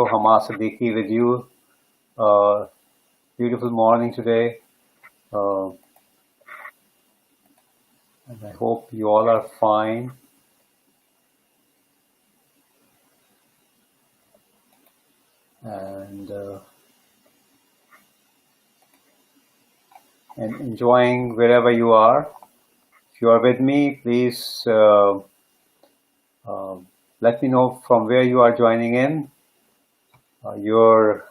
Hamas Siddiqui with you. Uh, Beautiful morning today. Uh, and I hope you all are fine. And enjoying wherever you are. If you are with me, please uh, let me know from where you are joining in. Your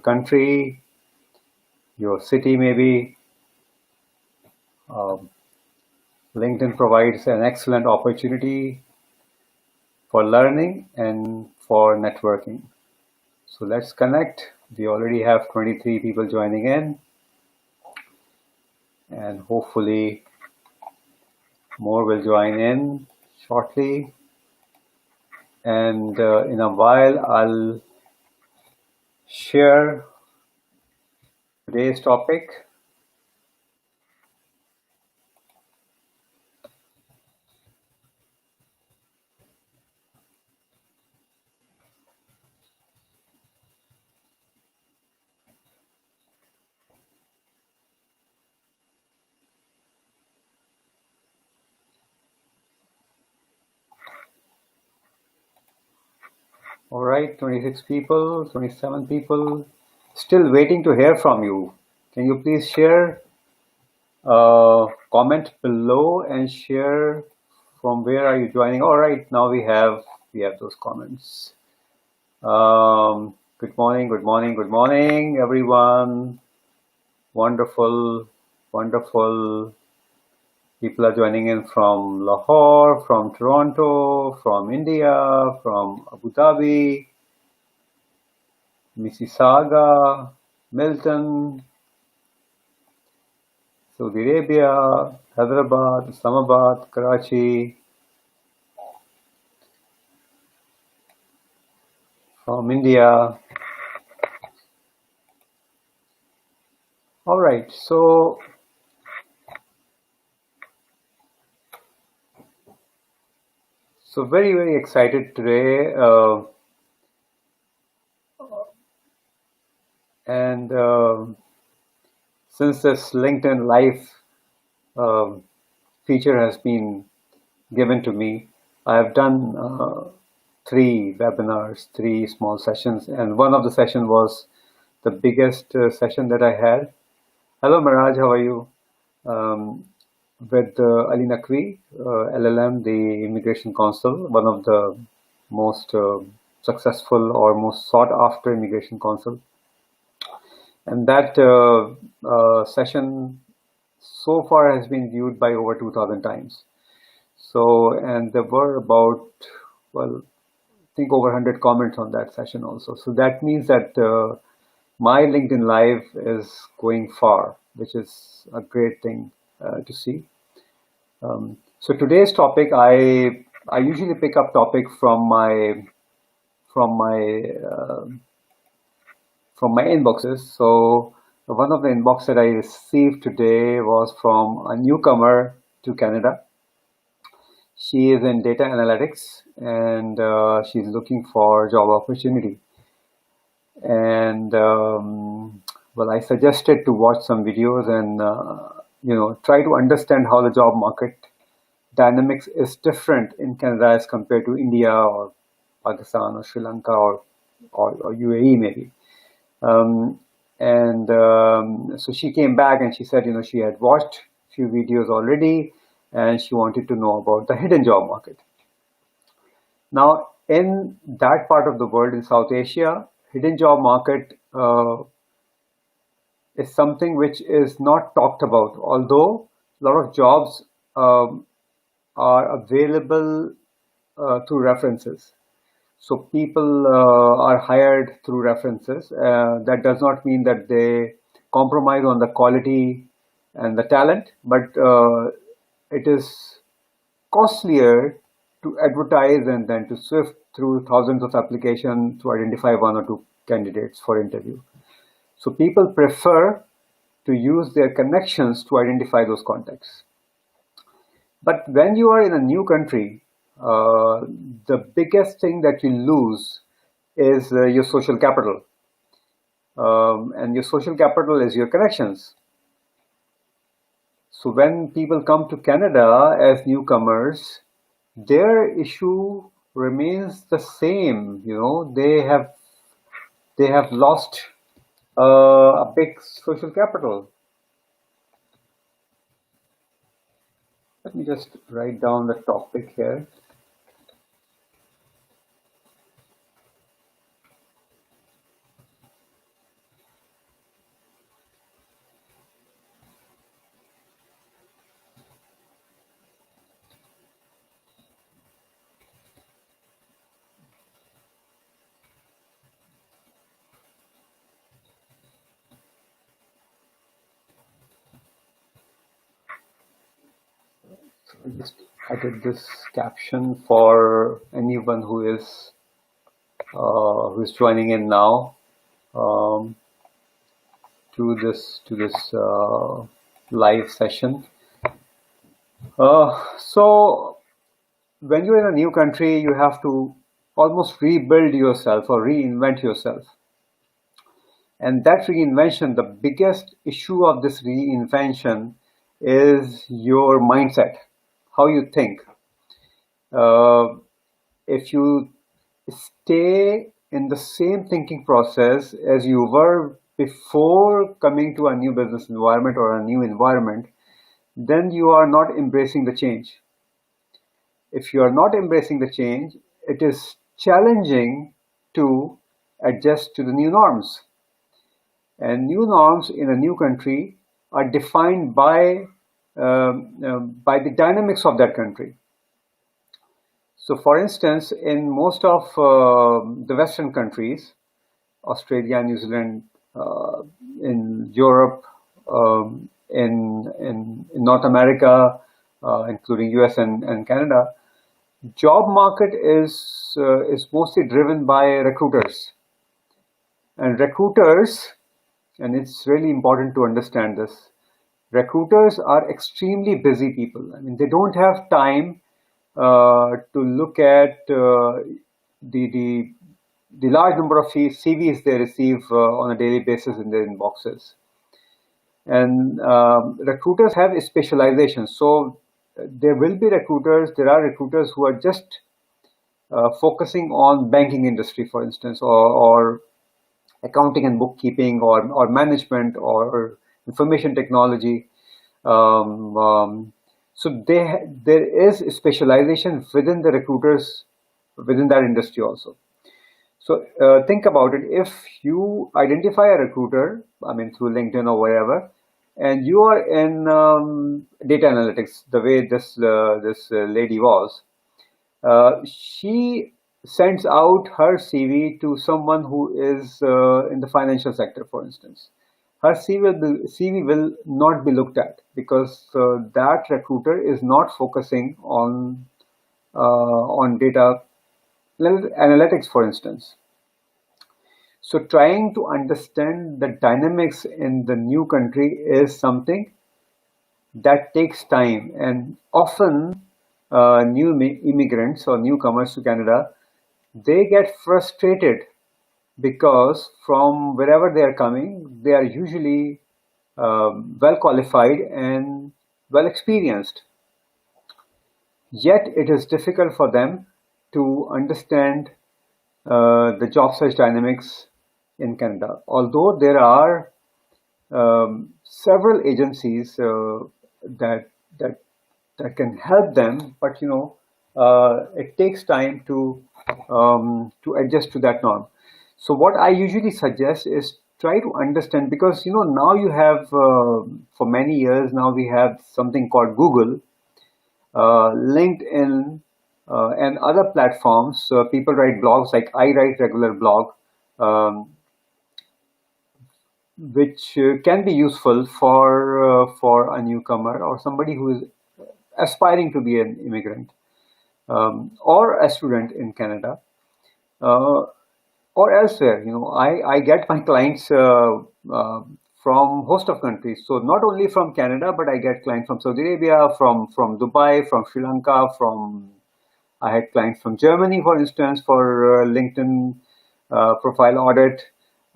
country, your city, maybe. Um, LinkedIn provides an excellent opportunity for learning and for networking. So let's connect. We already have 23 people joining in, and hopefully more will join in shortly. And in a while, I'll share today's topic. All right, 26 people, 27 people. Still waiting to hear from you. Can you please share? Comment below and share from where are you joining. All right, now we have those comments. Good morning, good morning, good morning, everyone. Wonderful, wonderful. People are joining in from Lahore, from Toronto, from India, from Abu Dhabi, Mississauga, Milton, Saudi Arabia, Hyderabad, Islamabad, Karachi, from India. All right, so very, very excited today. And since this LinkedIn Live feature has been given to me, I have done 3 webinars, 3 small sessions, and one of the session was the biggest session that I had. Hello Miraj, how are you? With Ali Naqvi, LLM, the Immigration Council, one of the most successful or most sought after immigration council. And that session so far has been viewed by over 2,000 times. So, and there were about, well, I think over 100 comments on that session also. So that means that my LinkedIn Live is going far, which is a great thing to see. So today's topic, I usually pick up topic from my inboxes. So one of the inbox that I received today was from a newcomer to Canada. She is in data analytics and she's looking for job opportunity. And well, I suggested to watch some videos and try to understand how the job market dynamics is different in Canada as compared to India or Pakistan or Sri Lanka or UAE maybe. So she came back and she said, she had watched a few videos already and she wanted to know about the hidden job market. Now, in that part of the world, in South Asia, hidden job market is something which is not talked about, although a lot of jobs are available through references. So people are hired through references. That does not mean that they compromise on the quality and the talent, but it is costlier to advertise and then to sift through thousands of applications to identify 1 or 2 candidates for interview. So people prefer to use their connections to identify those contacts. But when you are in a new country, the biggest thing that you lose is your social capital. And your social capital is your connections. So when people come to Canada as newcomers, their issue remains the same. They have lost a big social capital. Let me just write down the topic here. I just added this caption for anyone who is joining in now um, to this live session. So when you're in a new country, you have to almost rebuild yourself or reinvent yourself. And that reinvention, the biggest issue of this reinvention is your mindset, how you think. If you stay in the same thinking process as you were before coming to a new business environment or a new environment, then you are not embracing the change. If you are not embracing the change, it is challenging to adjust to the new norms. And new norms in a new country are defined by the dynamics of that country. So, for instance, in most of the Western countries, Australia, New Zealand, in Europe, in North America, including US and Canada, job market is mostly driven by recruiters. And recruiters, and it's really important to understand this, recruiters are extremely busy people. I mean, they don't have time to look at the large number of CVs they receive on a daily basis in their inboxes. And recruiters have a specialization. So there will be recruiters, there are recruiters who are just focusing on banking industry, for instance, or accounting and bookkeeping, or management, or information technology. So there is specialization within the recruiters within that industry also. So think about it. If you identify a recruiter, I mean through LinkedIn or wherever, and you are in data analytics, the way this lady was, she sends out her CV to someone who is in the financial sector, for instance. Her CV will not be looked at because that recruiter is not focusing on data analytics, for instance. So trying to understand the dynamics in the new country is something that takes time, and often new immigrants or newcomers to Canada, they get frustrated because from wherever they are coming, they are usually well qualified and well experienced. Yet it is difficult for them to understand the job search dynamics in Canada. Although there are several agencies that can help them, but it takes time to adjust to that norm. So what I usually suggest is try to understand, because now you have for many years now we have something called Google, LinkedIn, and other platforms. People write blogs, like I write regular blog, which can be useful for a newcomer or somebody who is aspiring to be an immigrant or a student in Canada. Or elsewhere. I get my clients from host of countries. So not only from Canada, but I get clients from Saudi Arabia, from Dubai, from Sri Lanka, I had clients from Germany, for instance, for LinkedIn. profile audit.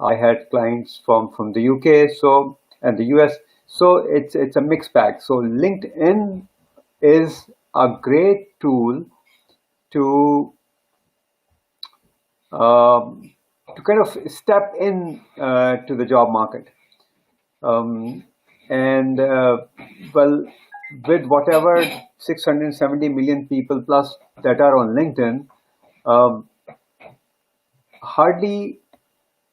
I had clients from the UK, and the US. So it's a mixed bag. So LinkedIn is a great tool to um, to kind of step in to the job market. Um, and well, with whatever 670 million people plus that are on LinkedIn, um, hardly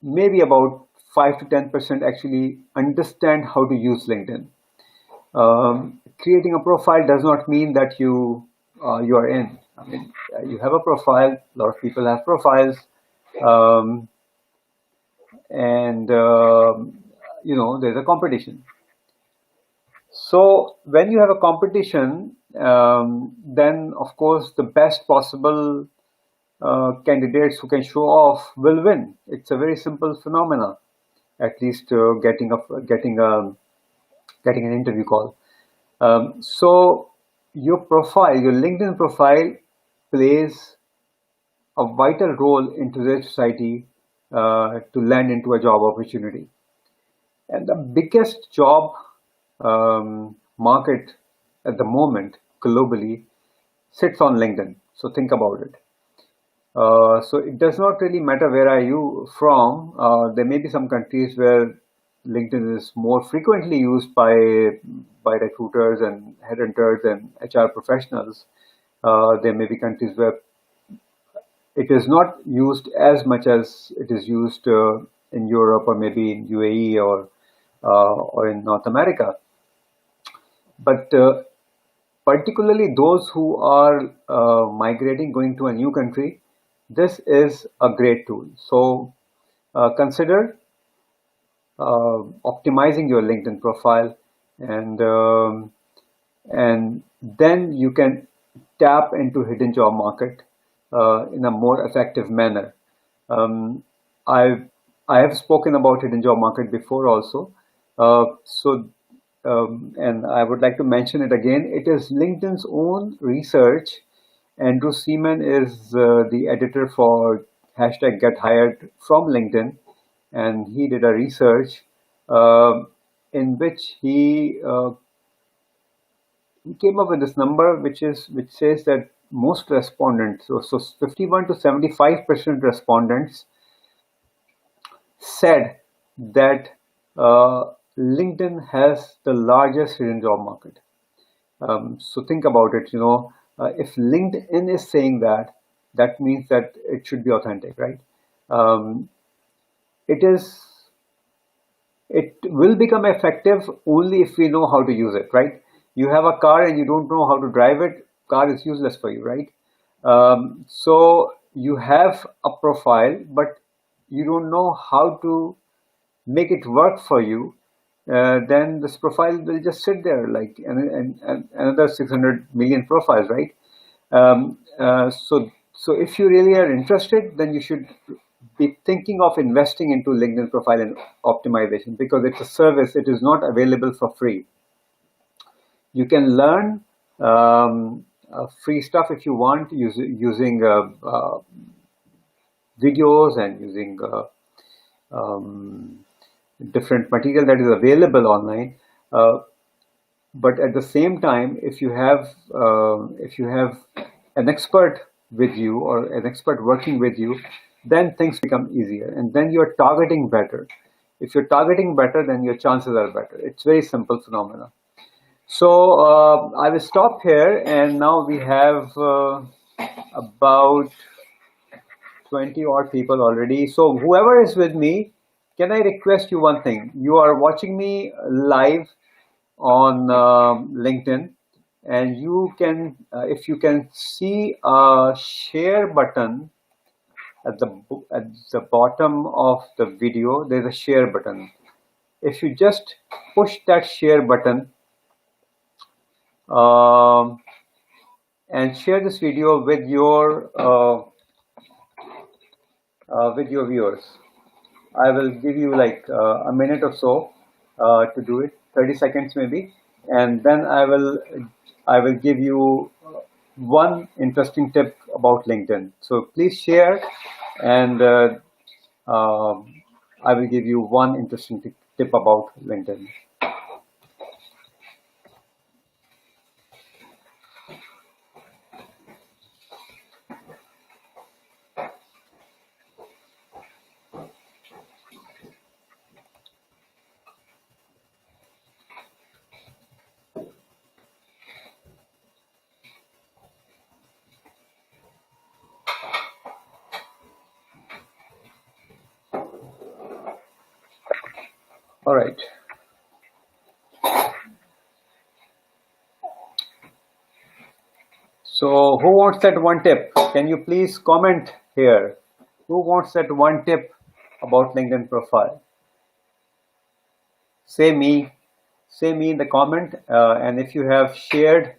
maybe about 5 to 10% actually understand how to use LinkedIn. Creating a profile does not mean that you are in. I mean, you have a profile. A lot of people have profiles, um, and there's a competition. So when you have a competition, then of course the best possible candidates who can show off will win. It's a very simple phenomena. At least getting an interview call. So your profile, your LinkedIn profile, plays a vital role in today's society to land into a job opportunity. And the biggest job market at the moment globally sits on LinkedIn. So think about it. So it does not really matter where are you from. There may be some countries where LinkedIn is more frequently used by recruiters and headhunters and HR professionals. There may be countries where it is not used as much as it is used in Europe or maybe in UAE or in North America. But particularly those who are migrating, going to a new country, this is a great tool. So consider optimizing your LinkedIn profile, and then you can tap into hidden job market in a more effective manner. Um, I have spoken about hidden job market before also. And I would like to mention it again. It is LinkedIn's own research. Andrew Seaman is the editor for hashtag Get Hired from LinkedIn, and he did a research in which he came up with this number, which says that most respondents, so 51 to 75% respondents, said that LinkedIn has the largest hidden job market. So think about it. If LinkedIn is saying that, that means that it should be authentic, right? It will become effective only if we know how to use it, right? You have a car and you don't know how to drive it, car is useless for you, right? So you have a profile, but you don't know how to make it work for you. Then this profile will just sit there like and another 600 million profiles, right? So if you really are interested, then you should be thinking of investing into LinkedIn profile and optimization, because it's a service. It is not available for free. You can learn free stuff if you want, using videos and using different material that is available online. But at the same time, if you have an expert with you or an expert working with you, then things become easier, and then you're targeting better. If you're targeting better, then your chances are better. It's very simple phenomena. So I will stop here, and now we have about 20 odd people already. So whoever is with me, can I request you one thing? You are watching me live on LinkedIn, and you can, if you can see a share button at the bottom of the video, there's a share button. If you just push that share button and share this video with your viewers, I will give you like a minute or so to do it, 30 seconds maybe, and then I will give you one interesting tip about LinkedIn. So please share and I will give you one interesting tip about LinkedIn. All right. So who wants that one tip? Can you please comment here? Who wants that one tip about LinkedIn profile? Say me. Say me in the comment. And if you have shared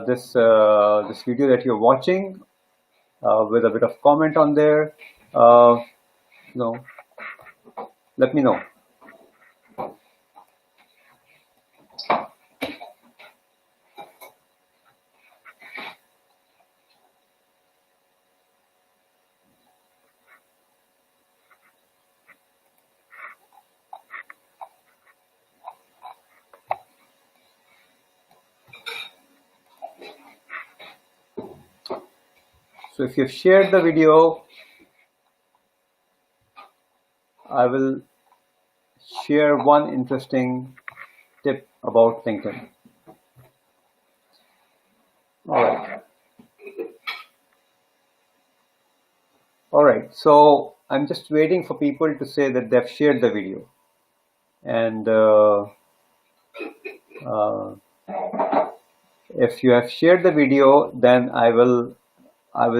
this video that you're watching with a bit of comment on there, you know, let me know. So if you've shared the video, I will share one interesting tip about LinkedIn. All right. All right. So I'm just waiting for people to say that they've shared the video. And if you have shared the video, then I will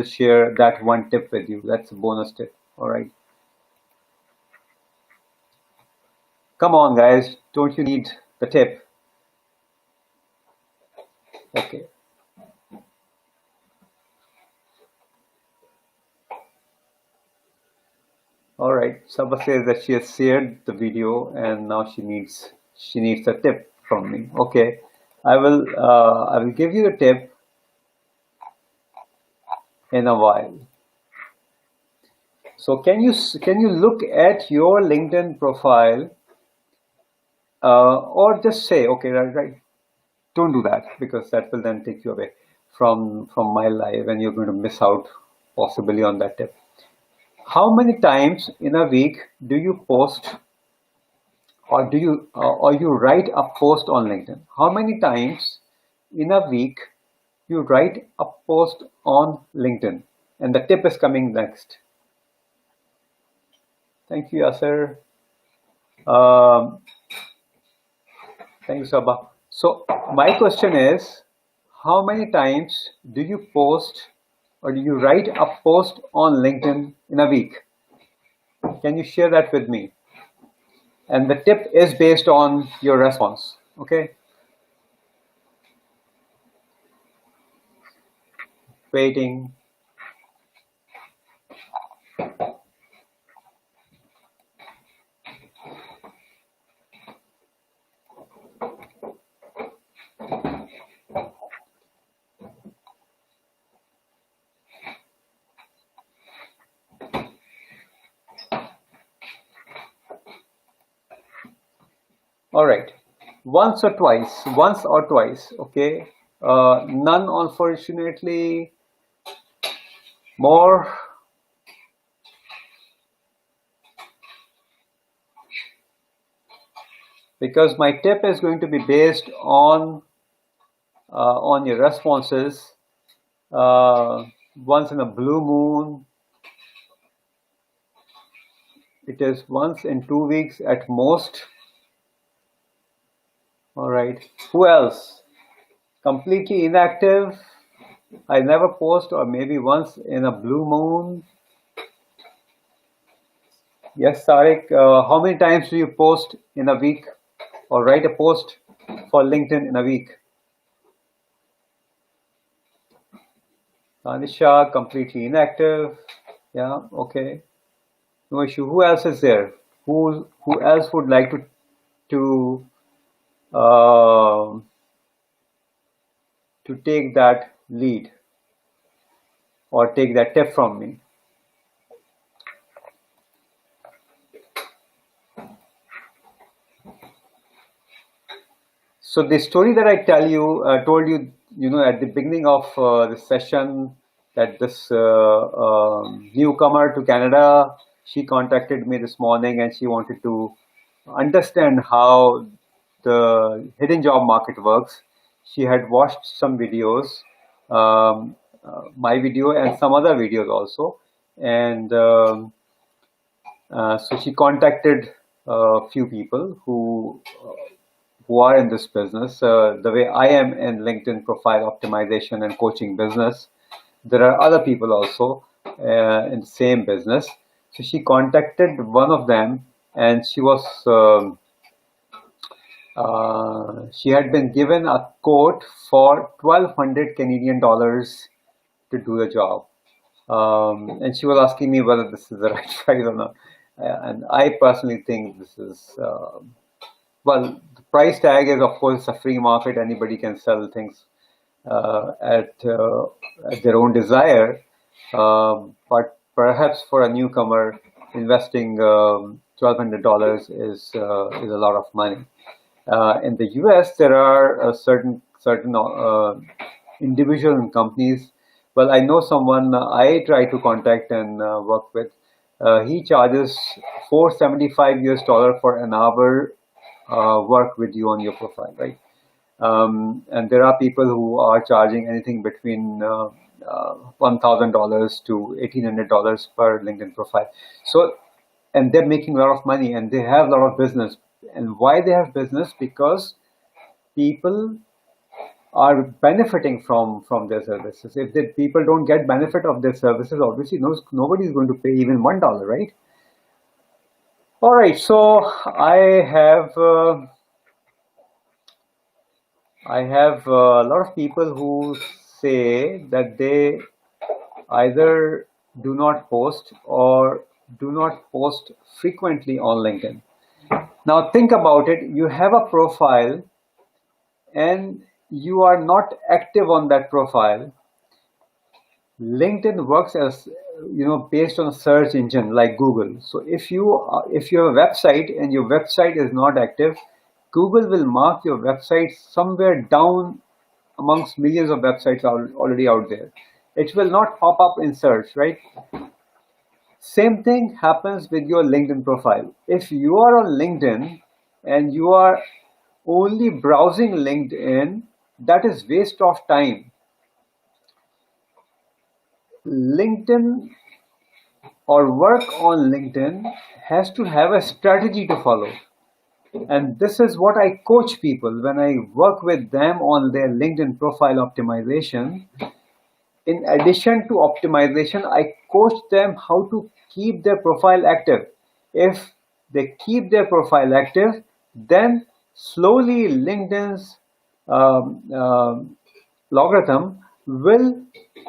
share that one tip with you. That's a bonus tip. All right. Come on, guys. Don't you need the tip? Okay. All right. Sabha says that she has shared the video and now she needs a tip from me. Okay. I will give you the tip in a while. So can you look at your LinkedIn profile or just say, okay, right. Don't do that, because that will then take you away from my live and you're going to miss out possibly on that tip. How many times in a week do you post or you write a post on LinkedIn? How many times in a week you write a post on LinkedIn? And the tip is coming next. Thank you, Yasser. Thank you, Sabha. So my question is, how many times do you post or do you write a post on LinkedIn in a week? Can you share that with me? And the tip is based on your response, okay? Waiting. All right. Once or twice, okay? None, unfortunately. More. Because my tip is going to be based on your responses. Once in a blue moon. It is once in 2 weeks at most. All right. Who else? Completely inactive. I never post, or maybe once in a blue moon. Yes, Tariq. How many times do you post in a week or write a post for LinkedIn in a week? Tanisha, completely inactive. Yeah, okay. No issue. Who else is there? Who else would like to take that lead or take that tip from me? So the story that I told you, at the beginning of the session, that this newcomer to Canada, she contacted me this morning and she wanted to understand how the hidden job market works. She had watched some videos, my video and some other videos also, and so she contacted a few people who are in this business. The way I am in LinkedIn profile optimization and coaching business, there are other people also in the same business. So she contacted one of them, and she had been given a quote for 1,200 Canadian dollars to do the job. And she was asking me whether this is the right price or not. And I personally think this is, well, the price tag is, of course, a free market. Anybody can sell things at their own desire. But perhaps for a newcomer, investing $1,200 is a lot of money. In the US, there are certain individual and companies. Well, I know someone I try to contact and work with. He charges $475 for an hour work with you on your profile, right? And there are people who are charging anything between $1,000 to $1,800 per LinkedIn profile. So, and they're making a lot of money and they have a lot of business. And why they have business? Because people are benefiting from their services. If the people don't get benefit of their services, obviously nobody is going to pay even $1, right? All right, so I have a lot of people who say that they either do not post or do not post frequently on LinkedIn. Now think about it. You have a profile and you are not active on that profile. LinkedIn works as, based on a search engine like Google. So if you have a website and your website is not active, Google will mark your website somewhere down amongst millions of websites already out there. It will not pop up in search, right? Same thing happens with your LinkedIn profile. If you are on LinkedIn and you are only browsing LinkedIn, that is waste of time. LinkedIn or work on LinkedIn has to have a strategy to follow. And this is what I coach people when I work with them on their LinkedIn profile optimization. In addition to optimization, I coach them how to keep their profile active. If they keep their profile active, then slowly LinkedIn's logarithm will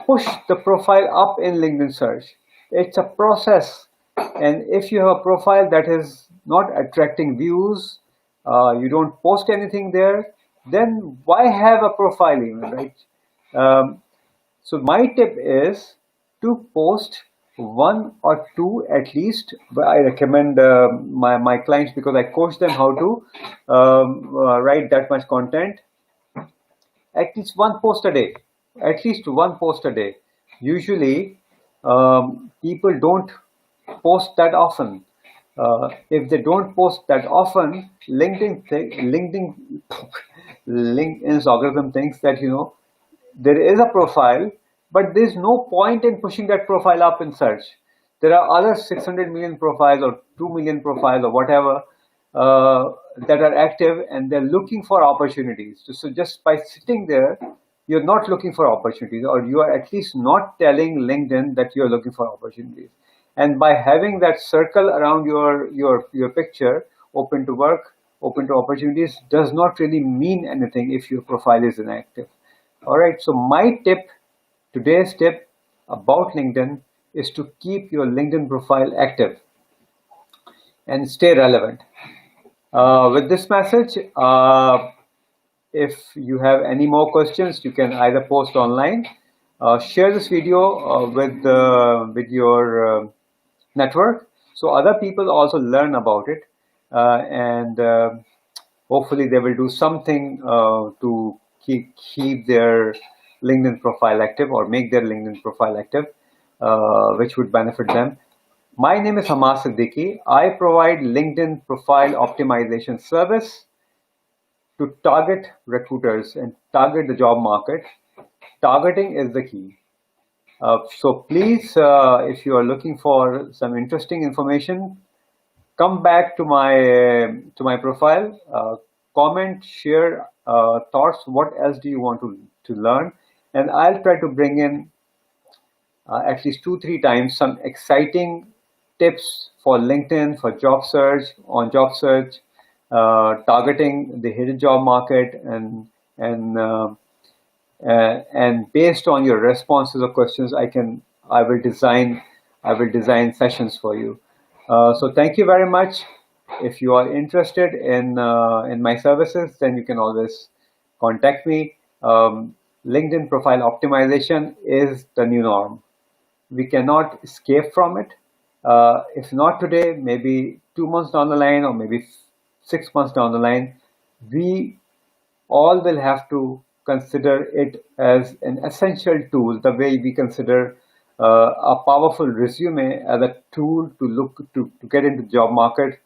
push the profile up in LinkedIn search. It's a process. And if you have a profile that is not attracting views, you don't post anything there, then why have a profile even, right? So my tip is to post one or two at least. I recommend my clients, because I coach them how to write that much content. At least one post a day. At least one post a day. Usually, people don't post that often. If they don't post that often, LinkedIn's algorithm thinks that there is a profile, but there's no point in pushing that profile up in search. There are other 600 million profiles or 2 million profiles or whatever that are active, and they're looking for opportunities. So just by sitting there, you're not looking for opportunities, or you are at least not telling LinkedIn that you're looking for opportunities. And by having that circle around your picture, open to work, open to opportunities, does not really mean anything if your profile is inactive. All right, so today's tip about LinkedIn is to keep your LinkedIn profile active and stay relevant. With this message, if you have any more questions, you can either post online, share this video with your network, so other people also learn about it, and hopefully they will do something to keep their LinkedIn profile active or make their LinkedIn profile active, which would benefit them. My name is Hamas Siddiqui. I provide LinkedIn profile optimization service to target recruiters and target the job market. Targeting is the key. So please, if you are looking for some interesting information, come back to my profile, comment, share thoughts. What else do you want to learn? And I'll try to bring in at least 2-3 times some exciting tips for LinkedIn, for job search, on job search, targeting the hidden job market, and and based on your responses or questions, I will design sessions for you. So thank you very much. If you are interested in my services, then you can always contact me. LinkedIn profile optimization is the new norm. We cannot escape from it. If not today, maybe 2 months down the line, or maybe 6 months down the line, we all will have to consider it as an essential tool, the way we consider a powerful resume as a tool to get into the job market.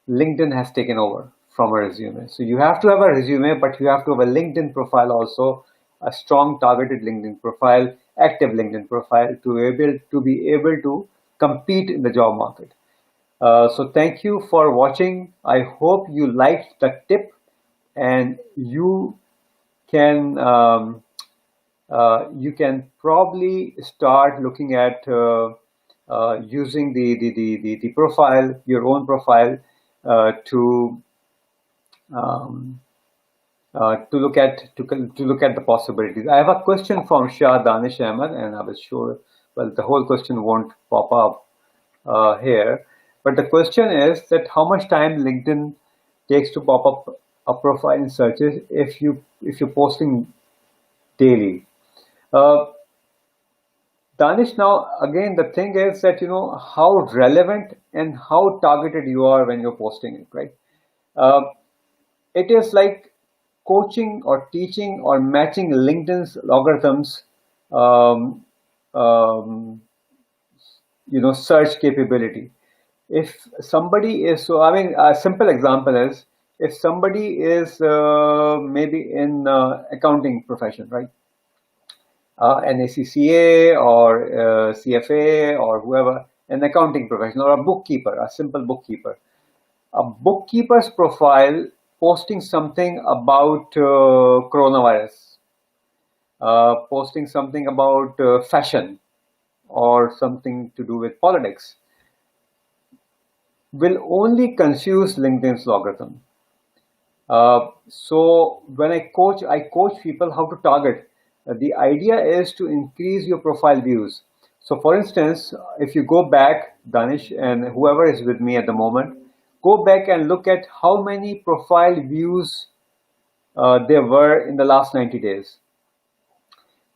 LinkedIn has taken over from a resume. So you have to have a resume, but you have to have a LinkedIn profile also, a strong targeted LinkedIn profile, active LinkedIn profile to be able to compete in the job market. So thank you for watching. I hope you liked the tip, and can you can probably start looking at using the profile, your own profile, to look at the possibilities. I have a question from Shah Danish Ahmed, and I was sure, well, the whole question won't pop up here, but the question is that how much time LinkedIn takes to pop up a profile in searches if you're posting daily. Danish, now again, the thing is that how relevant and how targeted you are when you're posting it, right? It is like coaching or teaching or matching LinkedIn's algorithms, um, um, search capability. If somebody is, so I mean, a simple example is, if somebody is maybe in accounting profession, right? An ACCA or CFA or whoever, an accounting professional, or a bookkeeper, a simple bookkeeper. A bookkeeper's profile posting something about coronavirus, posting something about fashion, or something to do with politics, will only confuse LinkedIn's algorithm. So when I coach people how to target. The idea is to increase your profile views. So for instance, if you go back, Danish, and whoever is with me at the moment, go back and look at how many profile views there were in the last 90 days.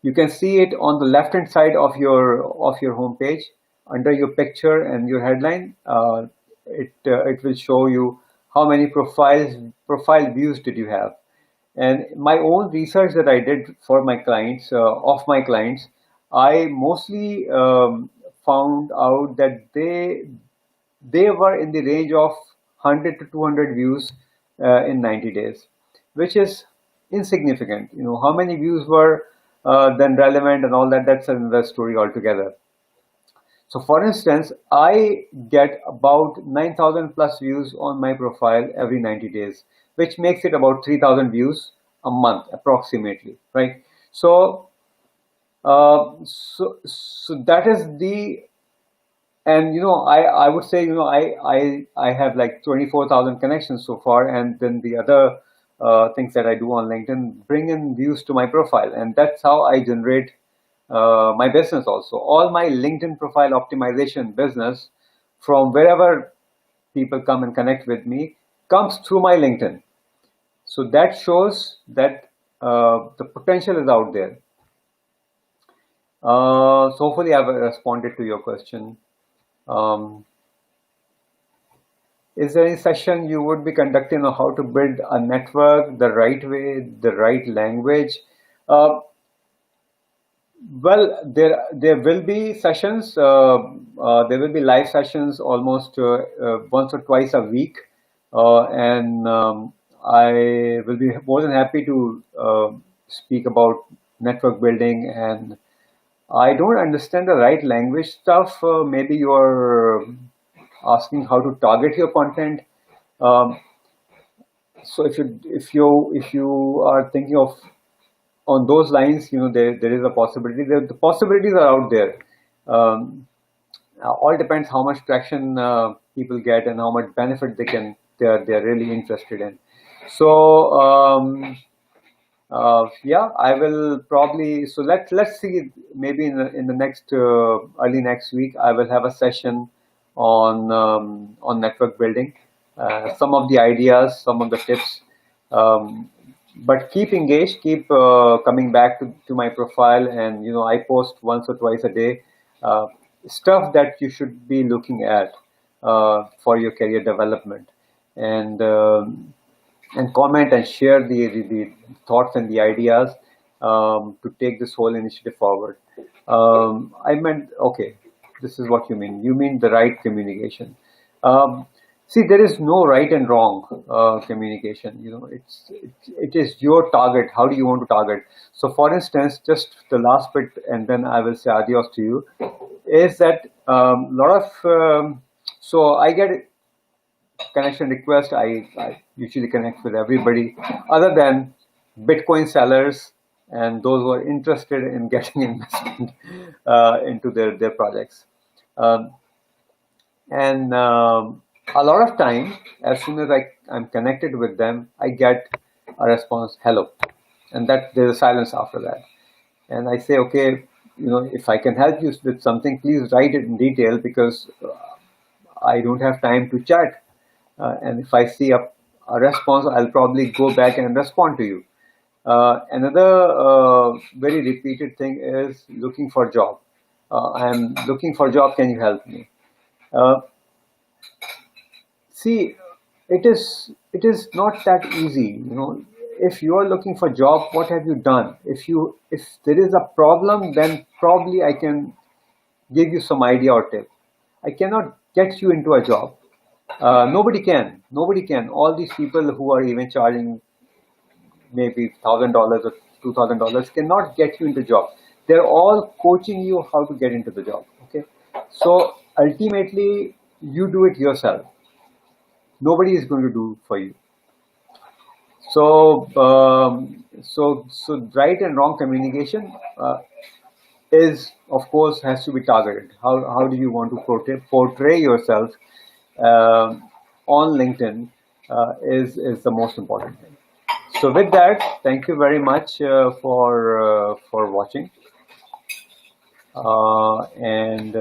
You can see it on the left hand side of your home page under your picture and your headline. It will show you how many profile views did you have. And my own research that I did for my clients, of my clients, I mostly found out that they were in the range of 100 to 200 views in 90 days, which is insignificant. How many views were then relevant and all that, that's another story altogether. So for instance, I get about 9,000 plus views on my profile every 90 days, which makes it about 3,000 views a month approximately, right? So, so that is the, and I would say, I have like 24,000 connections so far, and then the other things that I do on LinkedIn bring in views to my profile, and that's how I generate my business also. All my LinkedIn profile optimization business, from wherever people come and connect with me, comes through my LinkedIn. So that shows that the potential is out there. So hopefully I've responded to your question. Um, Is there any session you would be conducting on how to build a network the right way, the right language? Uh, there will be sessions. There will be live sessions almost once or twice a week, and I will be more than happy to speak about network building. And I don't understand the right language stuff. Maybe you are asking how to target your content. Um, so if you are thinking of on those lines, there is a possibility. The possibilities are out there. Um, all depends how much traction people get and how much benefit they're really interested in. So yeah, I will probably. So let's see. Maybe in the next early next week, I will have a session on network building. Some of the ideas, some of the tips. Um, but keep engaged, keep coming back to my profile, and I post once or twice a day uh, stuff that you should be looking at for your career development, and comment and share the thoughts and the ideas to take this whole initiative forward. I meant, okay, this is what you mean. You mean the right communication. Um, See, there is no right and wrong communication. It is your target. How do you want to target? So, for instance, just the last bit, and then I will say adios to you. Is that lot of so I get connection request. I usually connect with everybody other than Bitcoin sellers and those who are interested in getting investment into their projects. Um, and a lot of time, as soon as I'm connected with them, I get a response, hello. And that there's a silence after that. And I say, okay, if I can help you with something, please write it in detail because I don't have time to chat. And if I see a response, I'll probably go back and respond to you. Another very repeated thing is looking for job. I'm looking for job. Can you help me? Uh, See, it is not that easy. If you are looking for job, what have you done? If there is a problem, then probably I can give you some idea or tip. I cannot get you into a job. Nobody can. Nobody can. All these people who are even charging maybe $1,000 or $2,000 cannot get you into job. They're all coaching you how to get into the job. Okay, so ultimately you do it yourself. Nobody is going to do for you. So right and wrong communication is, of course, has to be targeted. How do you want to portray yourself on LinkedIn is the most important thing. So with that, thank you very much for watching. And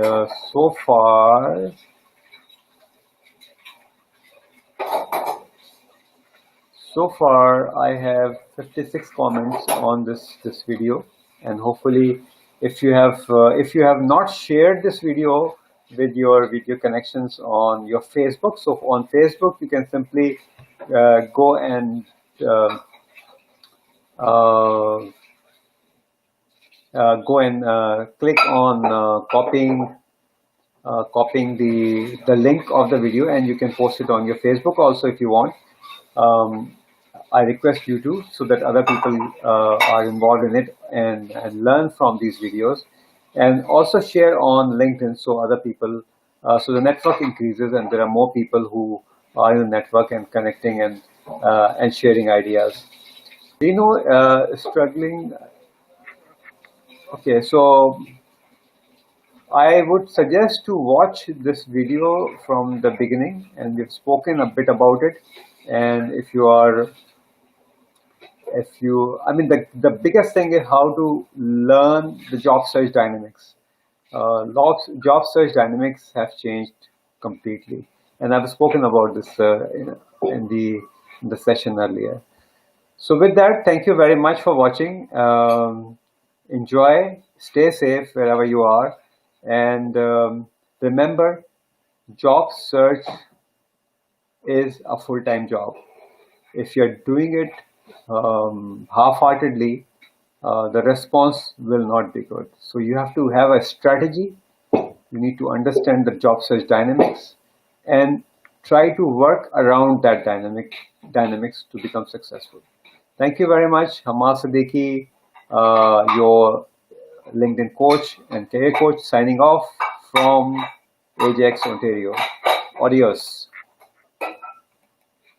so far I have 56 comments on this video, and hopefully, if you have not shared this video with your connections on your Facebook, so on Facebook you can simply go and uh, click on copying the link of the video, and you can post it on your Facebook also if you want. I request you to, so that other people are involved in it and learn from these videos, and also share on LinkedIn so other people, so the network increases and there are more people who are in the network and connecting and sharing ideas. Struggling. Okay, so I would suggest to watch this video from the beginning, and we've spoken a bit about it. And I mean, the biggest thing is how to learn the job search dynamics. Job search dynamics have changed completely, and I've spoken about this in the session earlier. So with that, thank you very much for watching. Enjoy, stay safe wherever you are, and remember, job search is a full-time job. If you're doing it half-heartedly, the response will not be good. So you have to have a strategy. You need to understand the job search dynamics and try to work around that dynamics to become successful. Thank you very much, Hamal Siddiqui, your LinkedIn coach and career coach, signing off from Ajax, Ontario. Adios.